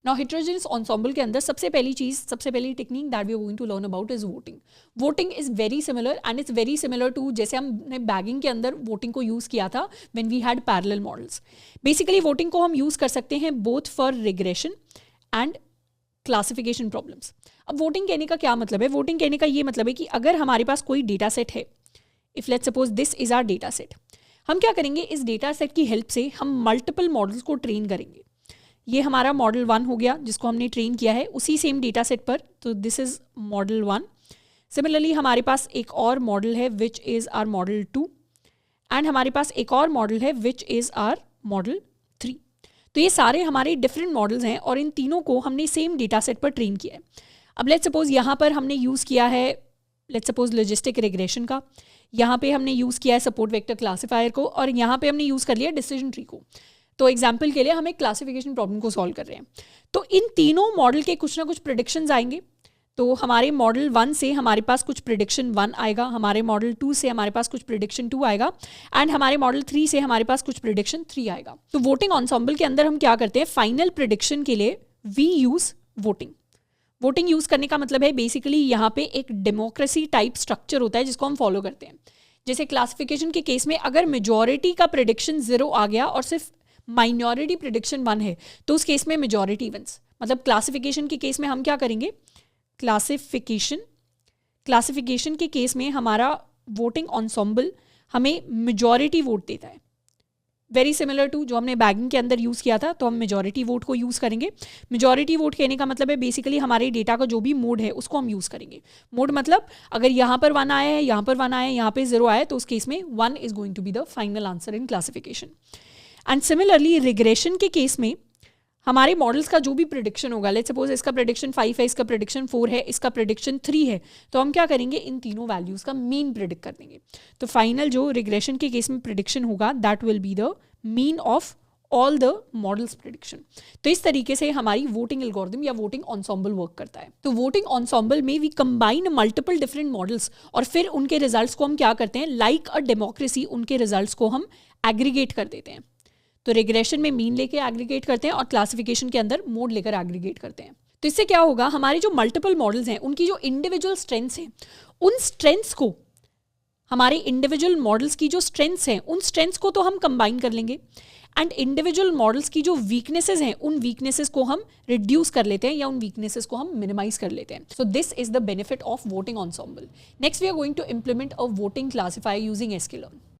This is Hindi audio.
नाउ हेटेरोजेनस एंसेम्बल के अंदर सबसे पहली technique that we are going to learn about is voting. Voting is very similar and it's very similar to जैसे हमने बैगिंग के अंदर वोटिंग को यूज़ किया था when we had parallel models. Basically voting को हम यूज़ कर सकते हैं both for regression and classification problems. अब वोटिंग कहने का क्या मतलब है? वोटिंग कहने का ये मतलब है कि अगर हमारे पास कोई डेटा सेट है, if let's suppose this is our data set, हम क्या करेंगे, इस डेटा सेट की हेल्प से हम मल्टीपल मॉडल्स को ट्रेन करेंगे. ये हमारा मॉडल 1 हो गया जिसको हमने ट्रेन किया है उसी सेम डेटा सेट पर, तो दिस इज़ मॉडल 1. सिमिलरली हमारे पास एक और मॉडल है which is are model 2 and हमारे पास एक और मॉडल है विच इज़ आर मॉडल 3. तो ये सारे हमारे डिफरेंट मॉडल्स हैं और इन तीनों को हमने सेम डेटा सेट पर ट्रेन किया है. अब लेट्स सपोज यहाँ पर हमने यूज़ किया है लेट्स सपोज लॉजिस्टिक रिग्रेशन का, यहाँ पे हमने यूज़ किया है सपोर्ट वेक्टर क्लासीफायर को, और यहाँ पे हमने यूज़ कर लिया डिसीजन ट्री को. तो एग्जाम्पल के लिए हम एक क्लासिफिकेशन प्रॉब्लम को सॉल्व कर रहे हैं. तो इन तीनों मॉडल के कुछ ना कुछ प्रिडिक्शंस आएंगे. तो हमारे मॉडल 1 से हमारे पास कुछ प्रिडिक्शन 1 आएगा, हमारे मॉडल 2 से हमारे पास कुछ प्रिडिक्शन 2 आएगा एंड हमारे मॉडल 3 से हमारे पास कुछ प्रिडिक्शन 3 आएगा. तो वोटिंग एंसेम्बल के अंदर हम क्या करते हैं, फाइनल प्रिडिक्शन के लिए we use voting. Voting use करने का मतलब है बेसिकली यहाँ पे एक डेमोक्रेसी टाइप स्ट्रक्चर होता है जिसको हम फॉलो करते हैं. जैसे क्लासिफिकेशन के केस में अगर मेजॉरिटी का प्रिडिक्शन 0 आ गया और सिर्फ माइनॉरिटी प्रिडिक्शन 1 है तो उस केस में मेजॉरिटी विंस. मतलब क्लासिफिकेशन के केस में हम क्या करेंगे, क्लासिफिकेशन के केस में हमारा वोटिंग एंसेम्बल हमें मेजॉरिटी वोट देता है. वेरी सिमिलर टू जो हमने बैगिंग के अंदर यूज़ किया था, तो हम मेजॉरिटी वोट को यूज़ करेंगे. मेजॉरिटी वोट कहने का मतलब है बेसिकली हमारे डेटा का जो भी मोड है उसको हम यूज़ करेंगे. मोड मतलब अगर यहाँ पर 1 आया है, यहाँ पर 1 आया है, यहाँ पे 0 आया है, तो उस केस में 1 is going to be the final answer in classification. And similarly regression के केस में हमारे मॉडल्स का जो भी प्रिडिक्शन होगा, लेट्स सपोज इसका प्रिडिक्शन 5 है, इसका प्रिडिक्शन 4 है, इसका प्रिडिक्शन 3 है, तो हम क्या करेंगे, इन तीनों वैल्यूज़ का मीन प्रिडिक्ट कर देंगे. तो फाइनल जो रिग्रेशन के केस में प्रिडिक्शन होगा that will be the mean of all the models prediction. तो इस तरीके से हमारी वोटिंग एल्गोरिथम या वोटिंग एंसेम्बल वर्क करता है. तो वोटिंग एंसेम्बल में we combine multiple different models और फिर उनके रिजल्ट्स को हम क्या करते हैं, लाइक अ डेमोक्रेसी उनके रिजल्ट्स को हम एग्रीगेट कर देते हैं. तो रिग्रेशन में मीन लेके एग्रीगेट करते हैं और क्लासिफिकेशन के अंदर मोड लेकर एग्रीगेट करते हैं. तो इससे क्या होगा, हमारे जो मल्टीपल मॉडल्स हैं उनकी जो इंडिविजुअल स्ट्रेंथ्स हैं, उन स्ट्रेंथ्स को, हमारे इंडिविजुअल मॉडल्स की जो स्ट्रेंथ्स हैं उन स्ट्रेंथ्स को तो हम कंबाइन कर लेंगे एंड इंडिविजुअल मॉडल्स की जो वीकनेसेस हैं उन वीकनेसेस को हम रिड्यूस कर लेते हैं या उन वीकनेसेस को हम मिनिमाइज कर लेते हैं. So this is the benefit of voting ensemble. Next we are going to implement a voting classifier using sklearn.